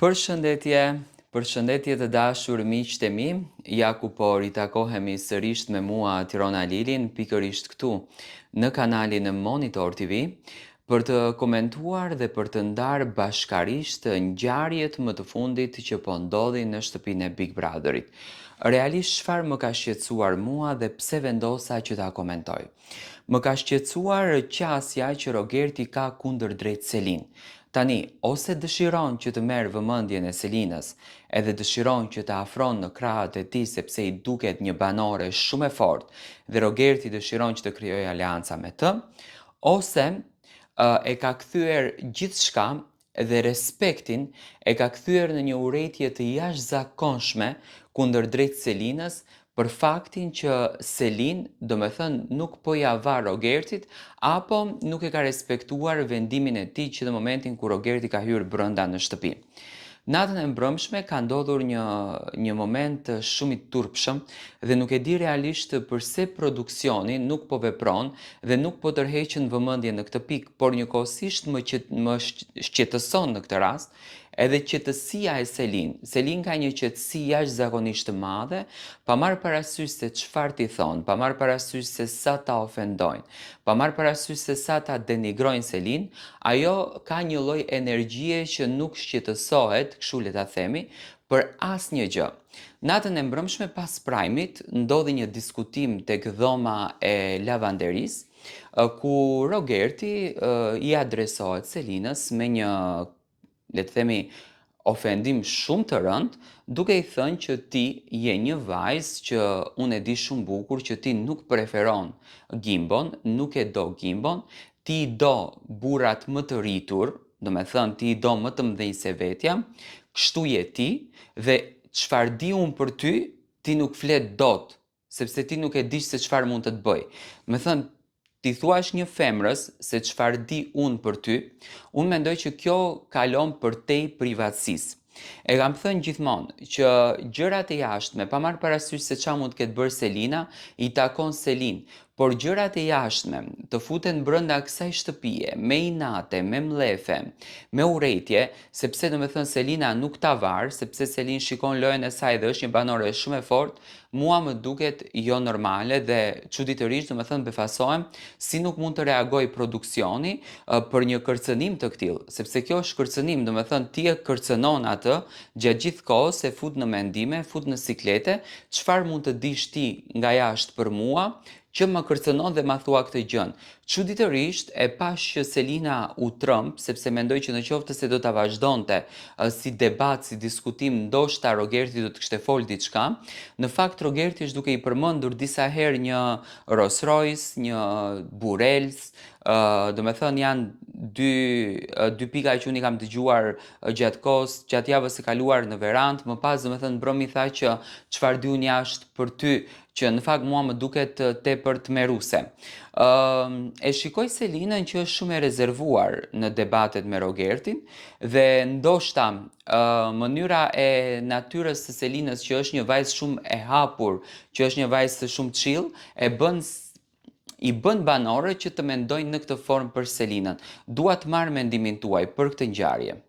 Përshëndetje, përshëndetje të dashur miqtë e mi, ja ku po ritakohemi sërish me mua Tirona Lilin, pikërisht këtu në kanalin e Monitor TV, për të komentuar dhe për të ndarë bashkarisht ngjarjet më të fundit që po ndodhin në shtëpinë e Big Brotherit. Realisht çfarë më ka shqetësuar mua dhe pse vendosa që ta komentoj? Më ka shqetësuar qasja që Rogerti ka kundër drejt Selin. Tani, ose dëshiron që të merë vëmendjen e Selinës, edhe dëshiron që të afron në krahët e tij sepse i duket një banore shumë e fortë dhe Rogerti dëshiron që të krijojë aleanca me të, ose e ka kthyer gjithçka dhe respektin e ka kthyer në një urrejtje të jashtëzakonshme kundër drejt Selinës, për faktin që Selin, do me thënë, nuk po ja var Rogertit, apo nuk e ka respektuar vendimin e tij që në momentin kur Rogerti ka hyrë brenda në shtëpi. Natën e mbrëmshme ka ndodhur një moment shumë i turpshëm dhe nuk e di realisht përse produksioni nuk po vepron dhe nuk po tërheqën vëmendje në këtë pikë, por njëkohësisht më shqetëson në këtë rast edhe qetësia e Selin. Selin ka një qetësi jashtëzakonisht të madhe, pa marrë parasysh se çfarë t'i thonë, pa marrë parasysh se sa ta ofendojnë, pa marrë parasysh se sa ta denigrojnë Selin, ajo ka një lloj energjie që nuk shqetësohet, kështu le ta themi, për asnjë gjë. Natën e mbrëmshme pas prajmit ndodhi një diskutim tek dhoma e lavanderisë, ku Rogerti i adresohet Selinës me një, le të themi, ofendim shumë të rënd, duke i thënë që ti je një vajzë që unë e di shumë bukur që ti nuk preferon gimbon, nuk e do gimbon, ti do burrat më të rritur, do me thënë ti do më të mdhenj se vetja, kështu je ti dhe çfarë di unë për ty, ti nuk flet dot, sepse ti nuk e di se çfarë mund të të bëj. Me thënë, ti thuash një femrës se çfarë di unë për ty, unë mendoj që kjo kalon përtej privatësisë. E kam thënë gjithmonë që gjërat e jashtme, pa marrë parasysh se çfarë mund të ketë bërë Selina, i takon Selin, por gjërat e jashtme të futen brenda kësaj shtëpie, me inate, me mlefe, me urrejtje, sepse do me thënë Selina nuk ta var, sepse Selin shikon lojën e saj dhe është një banore shumë e fortë, mua më duket jo normale dhe çuditërisht do me thënë befasohem si nuk mund të reagoj produksioni për një kërcënim të këtill, sepse kjo është kërcënim, do me thënë ti e kërcënon atë gjatë gjithë kohës, e fut në mendime, fut në siklete, çfarë mund të dish ti nga jashtë për mua, që më kërcënon dhe ma thua këtë gjën. Çuditërisht e pash që Selina u trëmb, sepse mendoj që në qoftë se do ta vazhdonte si debat, si diskutim, ndoshta Rogerti do të kishte fol diçka. Në fakt Rogerti është duke i përmendur disa herë një Rolls Royce, një Burels, do me thënë janë dy pika që unë i kam dëgjuar gjatë kohës, gjatë javës së kaluar në verandë, më pas do me thënë mbrëmi tha që çfarë di unë jashtë për ty, që në fakt mua më duket tepër tmerruse. E shikoj Selinën që është shumë e rezervuar në debatet me Rogertin dhe ndoshta mënyra e natyrës së Selinës që është një vajzë shumë e hapur, që është një vajzë shumë chill, i bën banore që të mendojnë në këtë formë për Selinën. Dua të marr mendimin tuaj për këtë ngjarje.